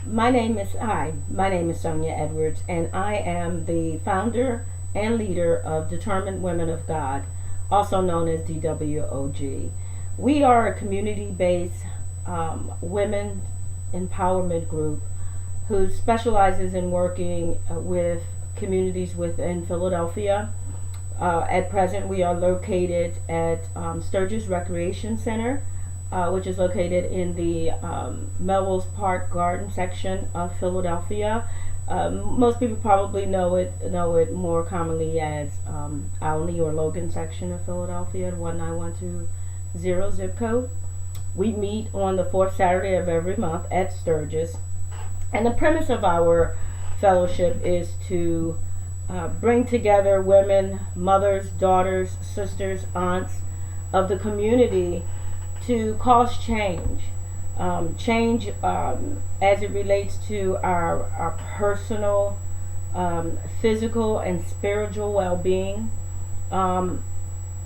My name is Sonya Edwards, and I am the founder and leader of Determined Women of God, also known as DWOG. We are a community-based women empowerment group who specializes in working with communities within Philadelphia. At present, we are located at Sturgis Recreation Center, which is located in the Melrose Park Garden section of Philadelphia. Most people probably know it more commonly as Alney or Logan section of Philadelphia, 19120 zip code. We meet on the fourth Saturday of every month at Sturgis, and the premise of our fellowship is to bring together women, mothers, daughters, sisters, aunts of the community to cause change. Change as it relates to our personal, physical, and spiritual well being.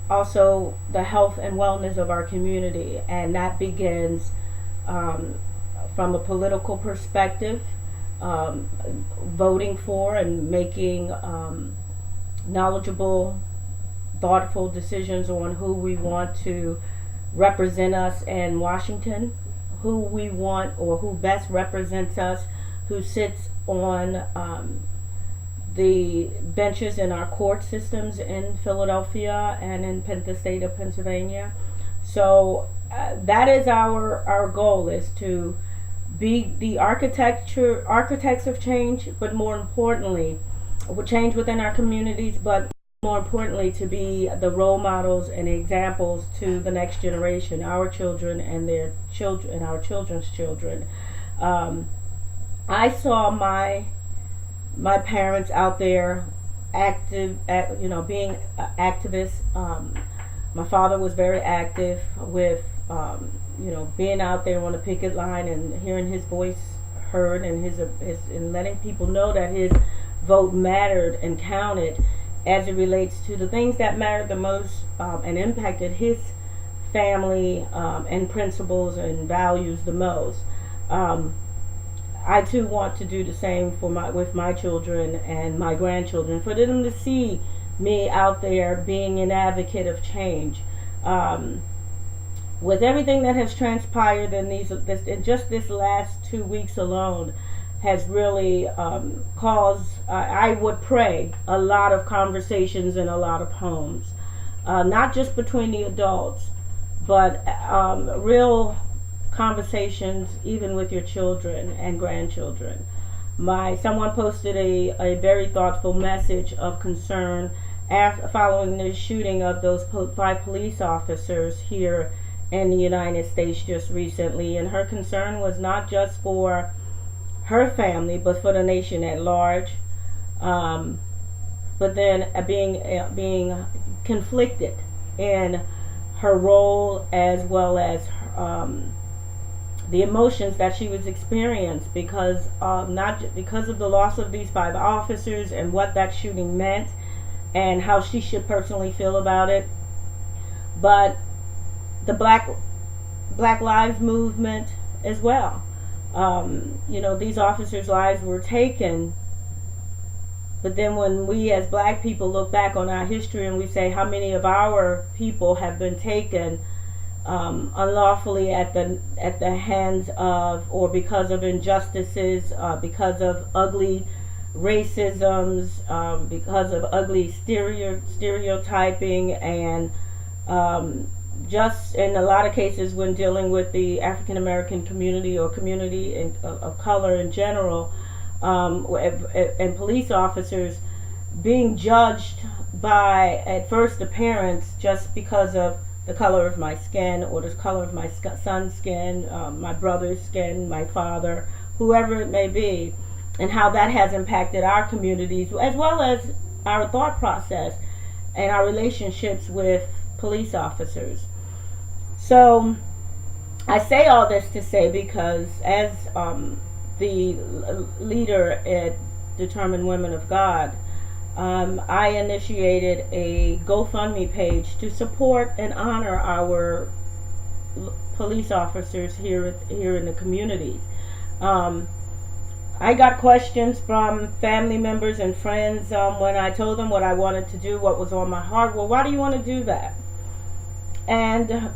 Also, the health and wellness of our community. And that begins from a political perspective, voting for and making knowledgeable, thoughtful decisions on who we want to represent us in Washington, who we want or who best represents us, who sits on the benches in our court systems in Philadelphia and in the state of Pennsylvania. So that is our goal, is to be the architects of change, but more importantly, change within our communities, but more importantly, to be the role models and examples to the next generation, our children and their children and our children's children. I saw my parents out there active, being activists. My father was very active with, being out there on the picket line and hearing his voice heard, and his and letting people know that his vote mattered and counted as it relates to the things that mattered the most and impacted his family and principles and values the most. I too want to do the same with my children and my grandchildren, for them to see me out there being an advocate of change. With everything that has transpired in just this last 2 weeks alone, has really caused, I would pray, a lot of conversations in a lot of homes, not just between the adults, but real conversations even with your children and grandchildren. Someone posted a very thoughtful message of concern following the shooting of those 5 police officers here in the United States just recently, and her concern was not just for her family, but for the nation at large. But then being conflicted in her role, as well as the emotions that she was experiencing because because of the loss of these 5 officers and what that shooting meant, and how she should personally feel about it. But the Black Lives Movement as well. These officers' lives were taken, but then when we as black people look back on our history and we say how many of our people have been taken unlawfully at the hands of, or because of injustices, because of ugly racisms, because of ugly stereotyping, and just in a lot of cases when dealing with the African American community or community of color in general, and police officers being judged by, at first, appearance, just because of the color of my skin or the color of my son's skin, my brother's skin, my father, whoever it may be, and how that has impacted our communities, as well as our thought process and our relationships with police officers. So I say all this to say, because as the leader at Determined Women of God, I initiated a GoFundMe page to support and honor our police officers here in the communities. I got questions from family members and friends when I told them what I wanted to do, what was on my heart. Well, why do you want to do that? And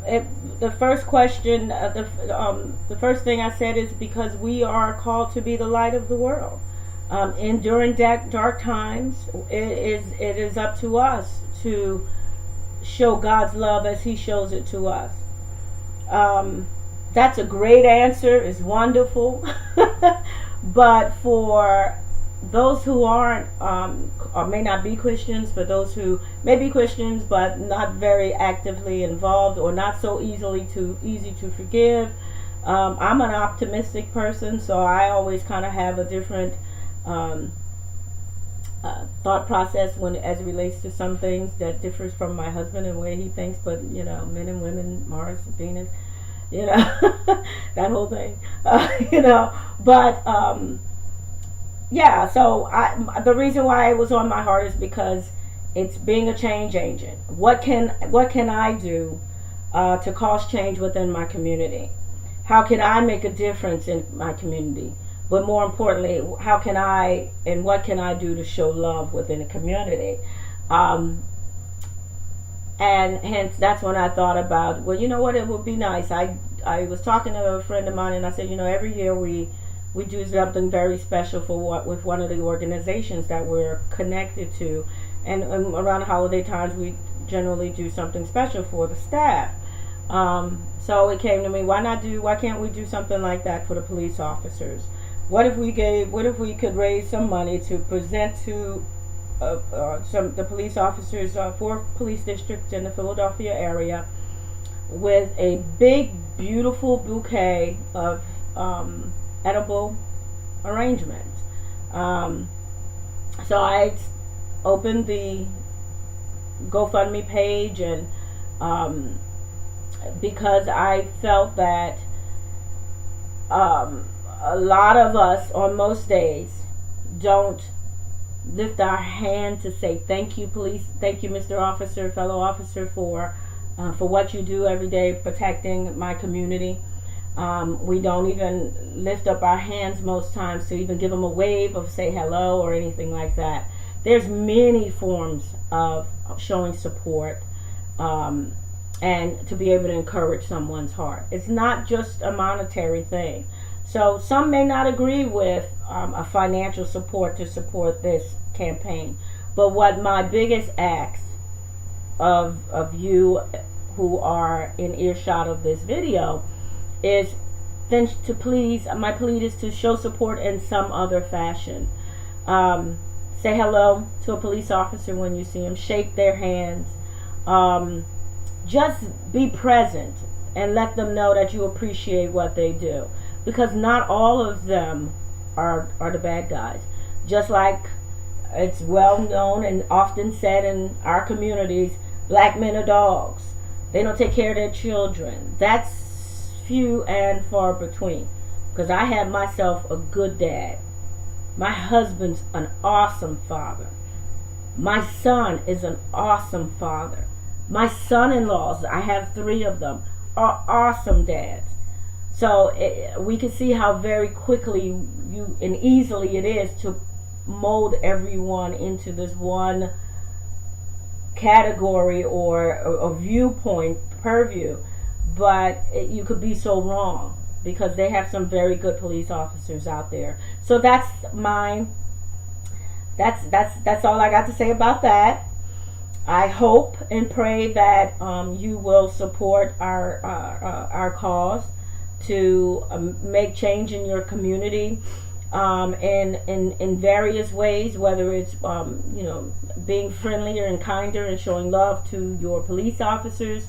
the first question, the first thing I said is because we are called to be the light of the world. During dark times, it is up to us to show God's love as He shows it to us. That's a great answer. It's wonderful. But for those who aren't or may not be Christians, for those who may be Christians but not very actively involved or not so easy to forgive, I'm an optimistic person, so I always kind of have a different thought process as it relates to some things that differs from my husband and the way he thinks. But men and women, Mars, Venus, that whole thing, But yeah, so the reason why it was on my heart is because it's being a change agent. What can I do to cause change within my community? How can I make a difference in my community? But more importantly, what can I do to show love within the community? And hence, that's when I thought about, well, you know what, it would be nice. I was talking to a friend of mine, and I said, every year we do something very special with one of the organizations that we're connected to. And around holiday times, we generally do something special for the staff. So it came to me, why can't we do something like that for the police officers? What if we could raise some money to present to the police officers, 4 police districts in the Philadelphia area, with a big, beautiful bouquet of edible arrangements. So I opened the GoFundMe page, and because I felt that a lot of us on most days don't lift our hand to say thank you, police, thank you, Mr. Officer, fellow officer, for what you do every day protecting my community. We don't even lift up our hands most times to even give them a wave of say hello or anything like that. There's many forms of showing support and to be able to encourage someone's heart. It's not just a monetary thing. So some may not agree with a financial support to support this campaign. But what my biggest ask of you who are in earshot of this video is then to please, my plea is to show support in some other fashion. Say hello to a police officer when you see them. Shake their hands. Just be present and let them know that you appreciate what they do. Because not all of them are the bad guys. Just like it's well known and often said in our communities, black men are dogs. They don't take care of their children. That's few and far between. Because I have myself a good dad. My husband's an awesome father. My son is an awesome father. My son-in-laws, I have 3 of them, are awesome dads. So we can see how very quickly and easily it is to mold everyone into this one category or a viewpoint, purview. But you could be so wrong because they have some very good police officers out there. So that's mine. That's all I got to say about that. I hope and pray that you will support our cause to make change in your community in various ways, whether it's being friendlier and kinder and showing love to your police officers,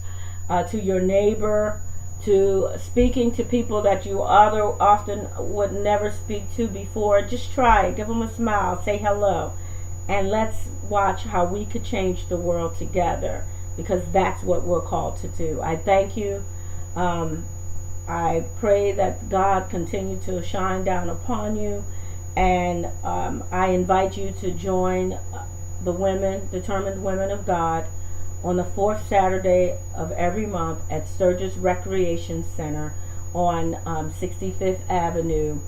to your neighbor, to speaking to people that you often would never speak to before. Just try it. Give them a smile. Say hello. And let's watch how we could change the world together, because that's what we're called to do. I thank you. I pray that God continue to shine down upon you, and I invite you to join the Determined Women of God, on the 4th Saturday of every month at Sturgis Recreation Center on 65th Avenue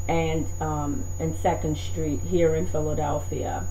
and Second Street here in Philadelphia.